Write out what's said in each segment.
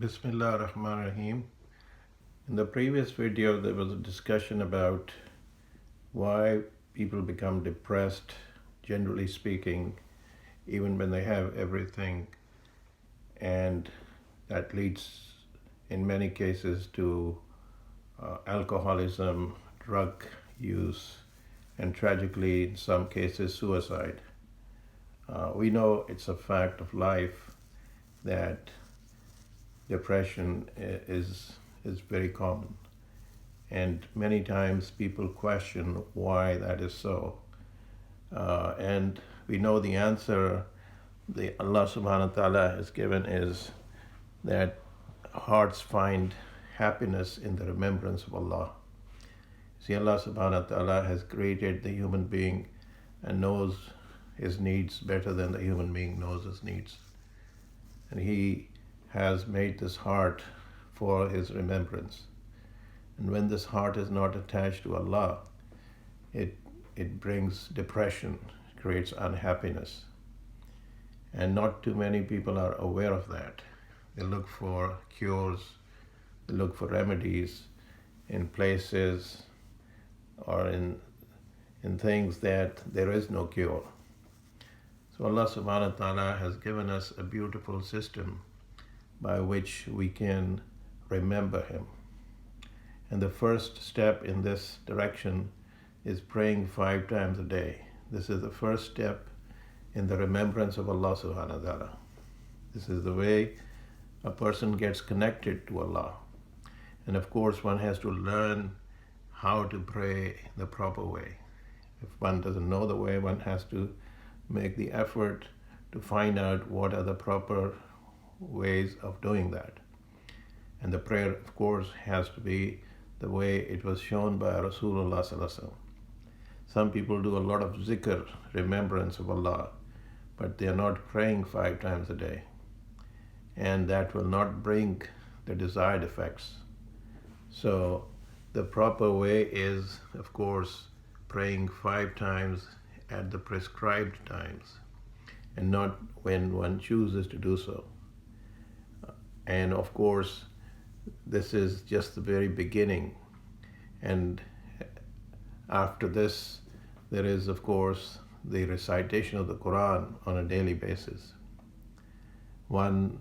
Bismillah ar-Rahman ar-Rahim. In the previous video, there was a discussion about why people become depressed, generally speaking, even when they have everything, and that leads in many cases to alcoholism, drug use, and tragically, in some cases, suicide. We know it's a fact of life that depression is very common, and many times people question why that is so. And we know the answer the Allah subhanahu wa ta'ala has given is that hearts find happiness in the remembrance of Allah. See, Allah subhanahu wa ta'ala has created the human being and knows his needs better than the human being knows his needs. And he has made this heart for his remembrance. And when this heart is not attached to Allah, it brings depression, creates unhappiness. And not too many people are aware of that. They look for cures, they look for remedies in places or in things that there is no cure. So Allah subhanahu wa ta'ala has given us a beautiful system by which we can remember Him. And the first step in this direction is praying 5 times a day. This is the first step in the remembrance of Allah subhanahu wa ta'ala. This is the way a person gets connected to Allah. And of course, one has to learn how to pray the proper way. If one doesn't know the way, one has to make the effort to find out what are the proper ways of doing that. And the prayer, of course, has to be the way it was shown by Rasulullah sallallahu alaihi wasallam. Some people do a lot of zikr, remembrance of Allah, but they are not praying 5 times a day. And that will not bring the desired effects. So the proper way is, of course, praying 5 times at the prescribed times, and not when one chooses to do so. And of course, this is just the very beginning. And after this, there is, of course, the recitation of the Quran on a daily basis. I'm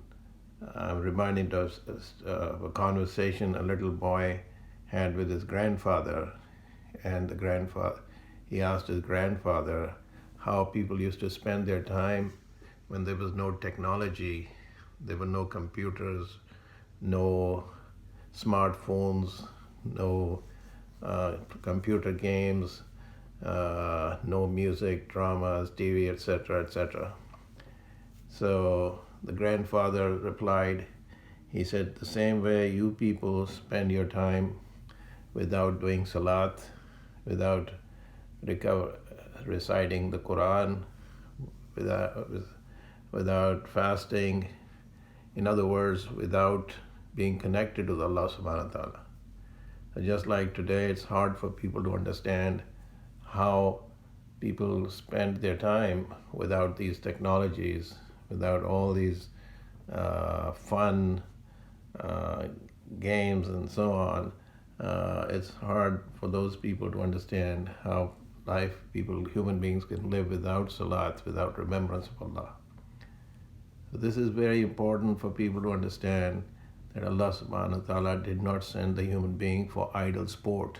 reminded of a conversation a little boy had with his grandfather, and he asked his grandfather how people used to spend their time when there was no technology, there were no computers, no smartphones, no computer games, no music, dramas, TV, etc., etc. So the grandfather replied, he said, the same way you people spend your time without doing salat, without reciting the Quran, without fasting, in other words, without being connected to Allah subhanahu wa ta'ala. So just like today, it's hard for people to understand how people spend their time without these technologies, without all these fun games and so on. It's hard for those people to understand how human beings can live without salat, without remembrance of Allah. So this is very important for people to understand that Allah subhanahu wa ta'ala did not send the human being for idle sport.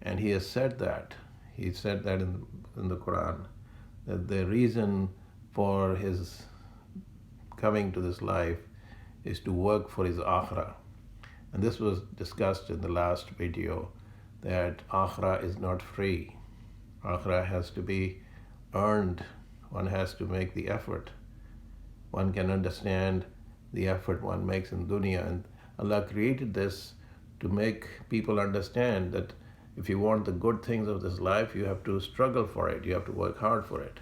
And He has said that. He said that in the Quran, that the reason for His coming to this life is to work for His akhirah. And this was discussed in the last video, that akhirah is not free. Akhirah has to be earned. One has to make the effort. One can understand the effort one makes in dunya. And Allah created this to make people understand that if you want the good things of this life, you have to struggle for it. You have to work hard for it.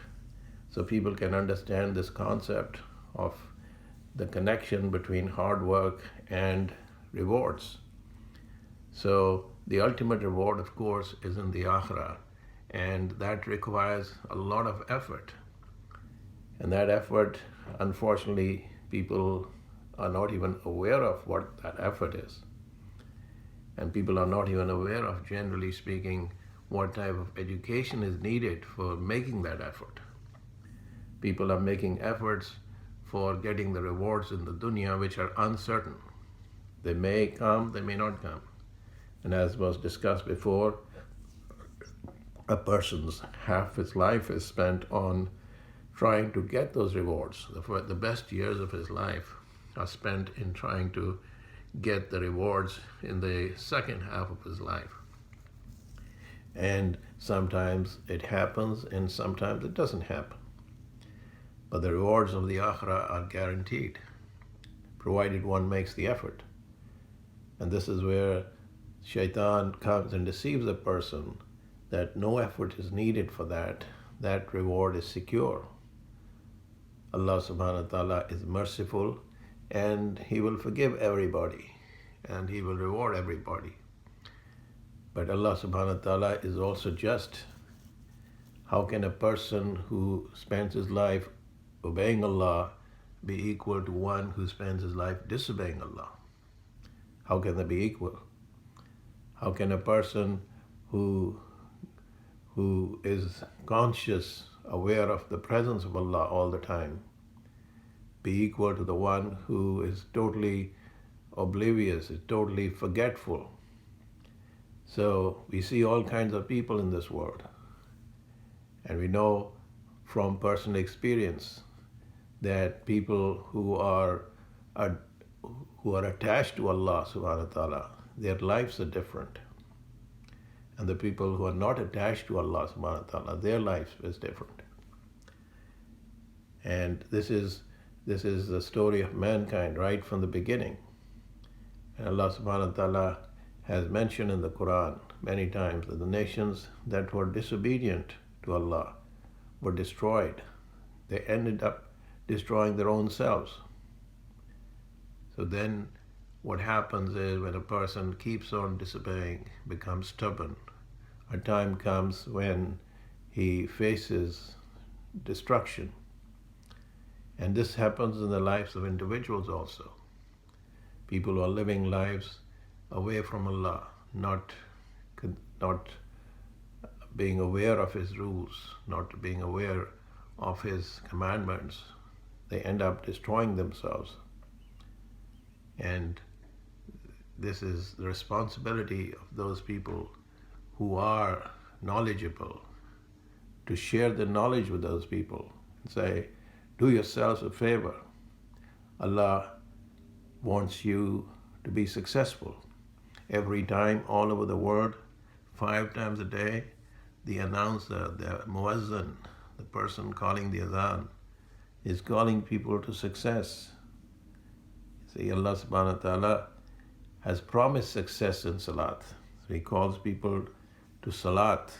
So people can understand this concept of the connection between hard work and rewards. So the ultimate reward, of course, is in the akhirah, and that requires a lot of effort. And that effort, unfortunately, people are not even aware of what that effort is. And people are not even aware of, generally speaking, what type of education is needed for making that effort. People are making efforts for getting the rewards in the dunya which are uncertain. They may come, they may not come. And as was discussed before, a person's half his life is spent on trying to get those rewards. The best years of his life are spent in trying to get the rewards in the second half of his life. And sometimes it happens and sometimes it doesn't happen. But the rewards of the akhirah are guaranteed, provided one makes the effort. And this is where shaitan comes and deceives a person that no effort is needed for that. That reward is secure. Allah subhanahu wa ta'ala is merciful and He will forgive everybody and He will reward everybody. But Allah subhanahu wa ta'ala is also just. How can a person who spends his life obeying Allah be equal to one who spends his life disobeying Allah? How can they be equal? How can a person who is conscious, aware of the presence of Allah all the time, be equal to the one who is totally oblivious, is totally forgetful? So we see all kinds of people in this world. And we know from personal experience that people who are attached to Allah subhanahu wa ta'ala, their lives are different. And the people who are not attached to Allah subhanahu wa ta'ala, their life is different. And this is the story of mankind right from the beginning. And Allah subhanahu wa ta'ala has mentioned in the Quran many times that the nations that were disobedient to Allah were destroyed. They ended up destroying their own selves. So then what happens is when a person keeps on disobeying, becomes stubborn, a time comes when he faces destruction. And this happens in the lives of individuals also. People who are living lives away from Allah, not being aware of His rules, not being aware of His commandments, they end up destroying themselves. And this is the responsibility of those people who are knowledgeable to share the knowledge with those people and say, do yourselves a favor. Allah wants you to be successful. Every time, all over the world, 5 times a day, the announcer, the muazzin, the person calling the azan, is calling people to success. See, Allah subhanahu wa ta'ala has promised success in salat. So He calls people to salat.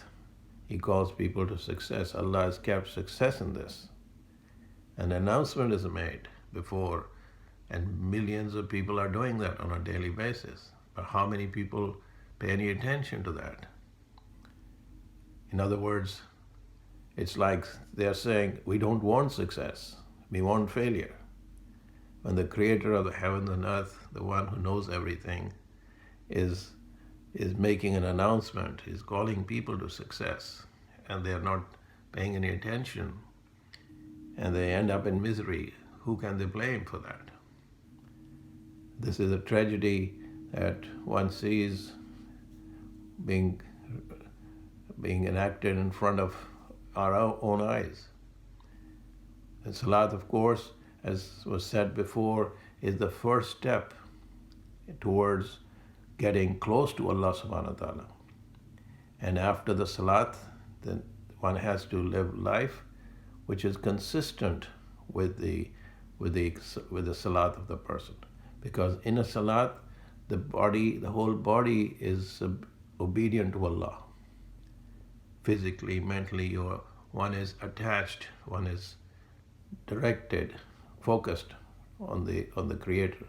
He calls people to success. Allah has kept success in this. An announcement is made before, and millions of people are doing that on a daily basis. But how many people pay any attention to that? In other words, it's like they're saying, we don't want success, we want failure. When the creator of the heavens and earth, the one who knows everything, is making an announcement, is calling people to success, and they're not paying any attention, and they end up in misery, who can they blame for that? This is a tragedy that one sees being enacted in front of our own eyes. And salat, of course, as was said before, is the first step towards getting close to Allah subhanahu wa ta'ala. And after the salat, then one has to live life which is consistent with the salat of the person. Because in a salat, the whole body is obedient to Allah. Physically, mentally, one is attached, one is directed, focused on the Creator.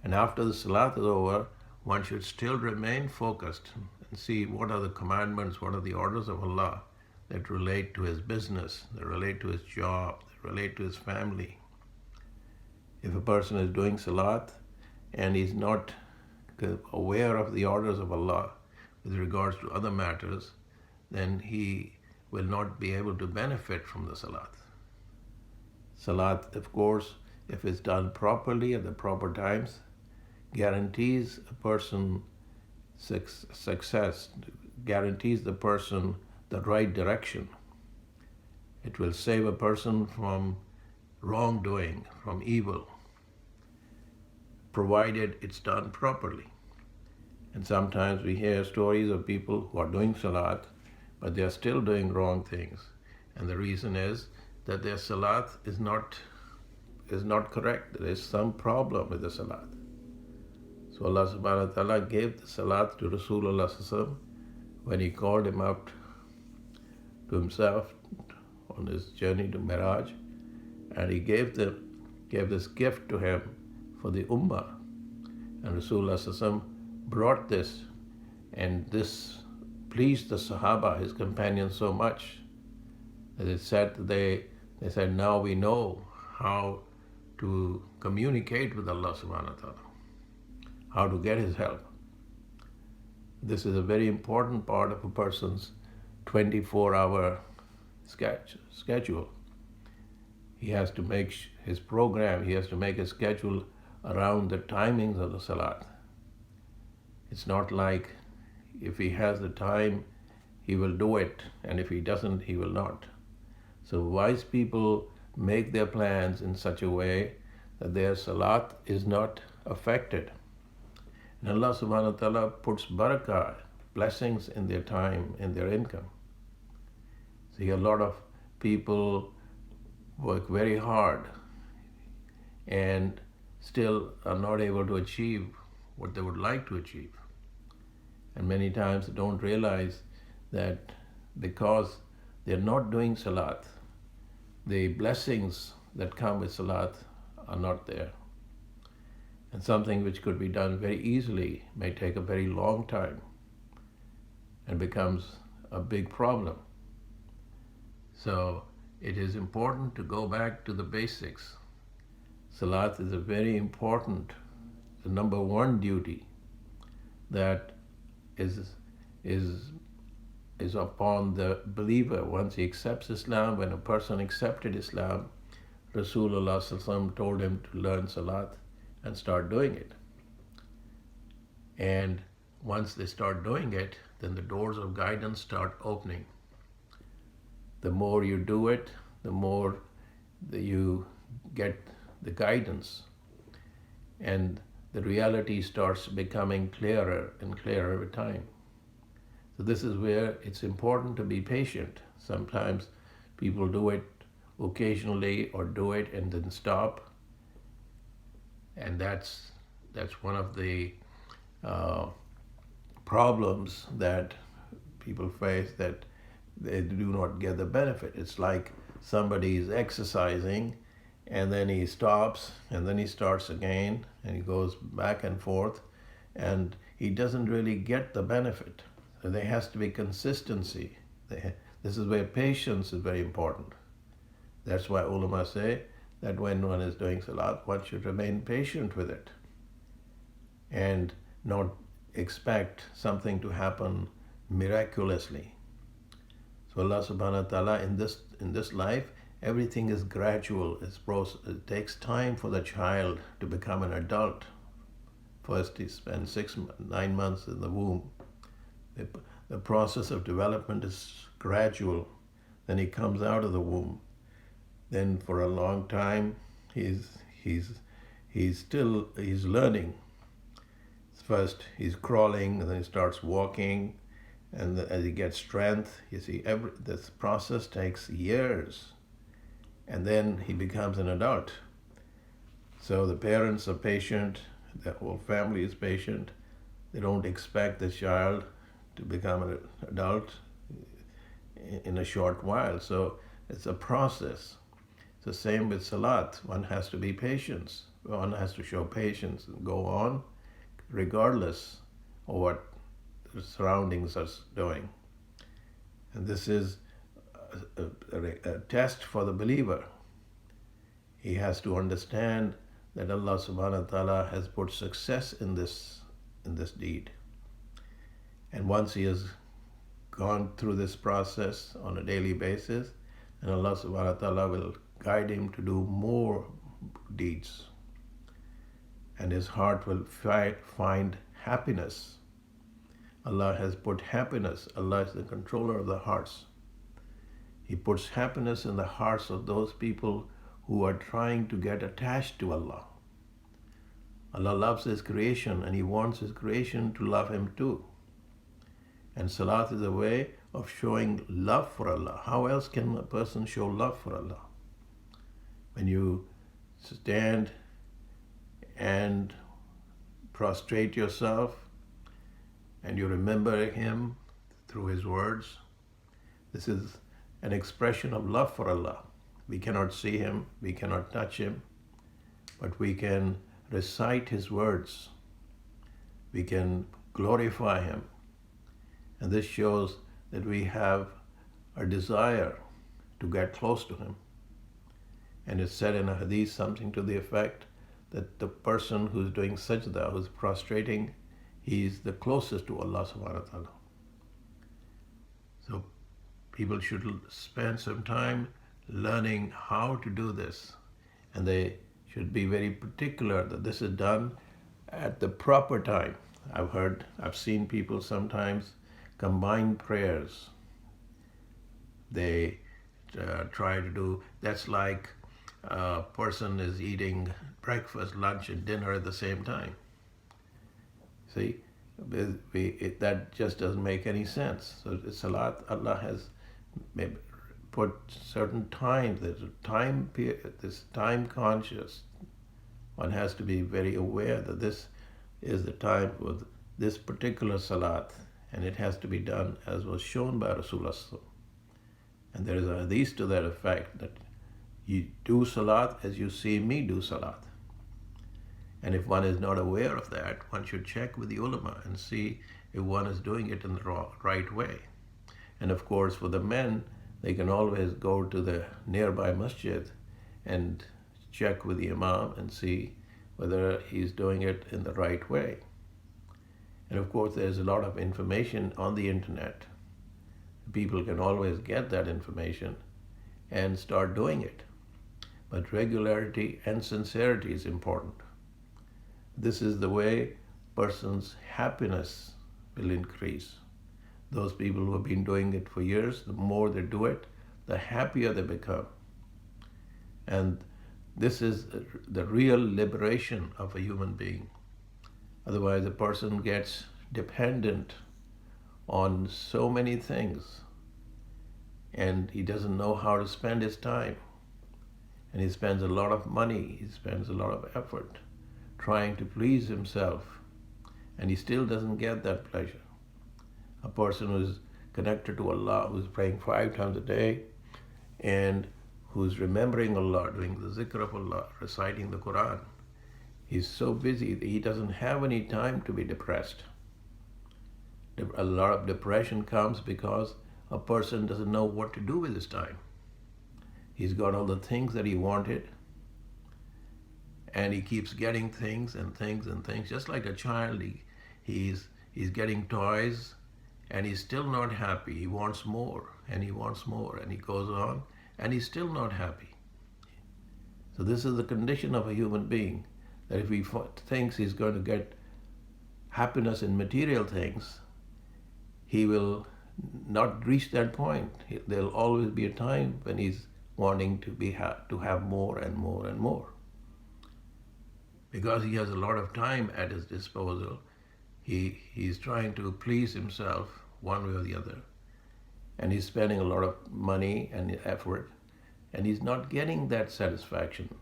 And after the salat is over, one should still remain focused and see what are the commandments, what are the orders of Allah that relate to his business, that relate to his job, that relate to his family. If a person is doing salat and is not aware of the orders of Allah with regards to other matters, then he will not be able to benefit from the salat. Salat, of course, if it's done properly at the proper times, guarantees a person success, guarantees the person the right direction. It will save a person from wrongdoing, from evil, provided it's done properly. And sometimes we hear stories of people who are doing salat, but they are still doing wrong things. And the reason is that their salat is not correct. There is some problem with the salat. So Allah subhanahu wa ta'ala gave the salat to Rasulullah sallallahu when he called him up to himself on his journey to Miraj, and he gave this gift to him for the ummah. And Rasulullah sallallahu brought this, and this pleased the Sahaba, his companions, so much that they said, now we know how to communicate with Allah subhanahu wa ta'ala, how to get his help. This is a very important part of a person's 24-hour schedule. He has to make his program, he has to make a schedule around the timings of the salat. It's not like if he has the time, he will do it, and if he doesn't, he will not. So wise people make their plans in such a way that their salat is not affected. And Allah subhanahu wa ta'ala puts barakah, blessings in their time, in their income. See, a lot of people work very hard and still are not able to achieve what they would like to achieve. And many times they don't realize that because they're not doing salat, the blessings that come with salat are not there. And something which could be done very easily may take a very long time and becomes a big problem. So it is important to go back to the basics. Salat is a very important, the number one duty that is upon the believer once he accepts Islam. When a person accepted Islam, Rasulullah ﷺ told him to learn Salat and start doing it. And once they start doing it, then the doors of guidance start opening. The more you do it, the more you get the guidance, and the reality starts becoming clearer and clearer with time. So this is where it's important to be patient. Sometimes people do it occasionally or do it and then stop, and that's one of the problems that people face, that they do not get the benefit. It's like somebody is exercising and then he stops and then he starts again and he goes back and forth and he doesn't really get the benefit. So there has to be consistency. This is where patience is very important. That's why ulama say that when one is doing salat, one should remain patient with it and not expect something to happen miraculously. So Allah subhanahu wa ta'ala, in this life, everything is gradual. It takes time for the child to become an adult. First he spends 9 months in the womb. The process of development is gradual. Then he comes out of the womb. Then for a long time he's learning. First he's crawling, and then he starts walking, and as he gets strength, you see, this process takes years, and then he becomes an adult. So the parents are patient, the whole family is patient. They don't expect the child to become an adult in a short while. So it's a process. It's the same with salat. One has to be patient. One has to show patience and go on regardless of what the surroundings are doing. And this is a test for the believer. He has to understand that Allah subhanahu wa ta'ala has put success in this deed. And once he has gone through this process on a daily basis, and Allah subhanahu wa ta'ala will guide him to do more deeds. And his heart will find happiness. Allah has put happiness. Allah is the controller of the hearts. He puts happiness in the hearts of those people who are trying to get attached to Allah. Allah loves His creation and He wants His creation to love Him too. And salat is a way of showing love for Allah. How else can a person show love for Allah? When you stand and prostrate yourself and you remember Him through His words, this is an expression of love for Allah. We cannot see Him, we cannot touch Him, but we can recite His words. We can glorify Him. And this shows that we have a desire to get close to Him. And it's said in a hadith something to the effect that the person who's doing sajda, who's prostrating, he's the closest to Allah subhanahu wa ta'ala. So people should spend some time learning how to do this. And they should be very particular that this is done at the proper time. I've seen people sometimes combine prayers. They try to do, that's like a person is eating breakfast, lunch, and dinner at the same time. See, that just doesn't make any sense. So salat, Allah has put certain times, there's a time period, this time conscious. One has to be very aware that this is the time for this particular salat, and it has to be done as was shown by Rasulullah. And there is a hadith to that effect that you do salat as you see me do salat. And if one is not aware of that, one should check with the ulama and see if one is doing it in the right way. And of course, for the men, they can always go to the nearby masjid and check with the imam and see whether he's doing it in the right way. And of course, there's a lot of information on the internet. People can always get that information and start doing it. But regularity and sincerity is important. This is the way person's happiness will increase. Those people who have been doing it for years, the more they do it, the happier they become. And this is the real liberation of a human being. Otherwise, a person gets dependent on so many things and he doesn't know how to spend his time. And he spends a lot of money, he spends a lot of effort trying to please himself, and he still doesn't get that pleasure. A person who is connected to Allah, who's praying 5 times a day, and who's remembering Allah, doing the zikr of Allah, reciting the Quran, he's so busy that he doesn't have any time to be depressed. A lot of depression comes because a person doesn't know what to do with his time. He's got all the things that he wanted, and he keeps getting things and things and things. Just like a child, he's getting toys, and he's still not happy. He wants more, and he wants more, and he goes on, and he's still not happy. So this is the condition of a human being, that if he thinks he's going to get happiness in material things, he will not reach that point. There'll always be a time when he's wanting to have more and more and more. Because he has a lot of time at his disposal, he's trying to please himself one way or the other. And he's spending a lot of money and effort, and he's not getting that satisfaction.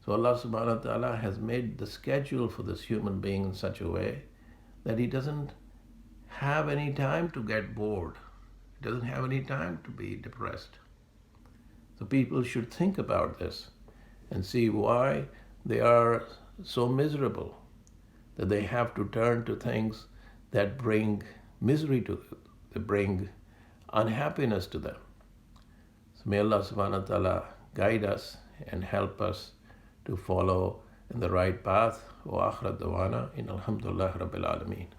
So Allah subhanahu wa ta'ala has made the schedule for this human being in such a way that he doesn't have any time to get bored. He doesn't have any time to be depressed. So people should think about this and see why they are so miserable, that they have to turn to things that bring misery to them, that bring unhappiness to them. So may Allah subhanahu wa ta'ala guide us and help us to follow in the right path. Wa akhir dawana in alhamdulillah rabbil alameen.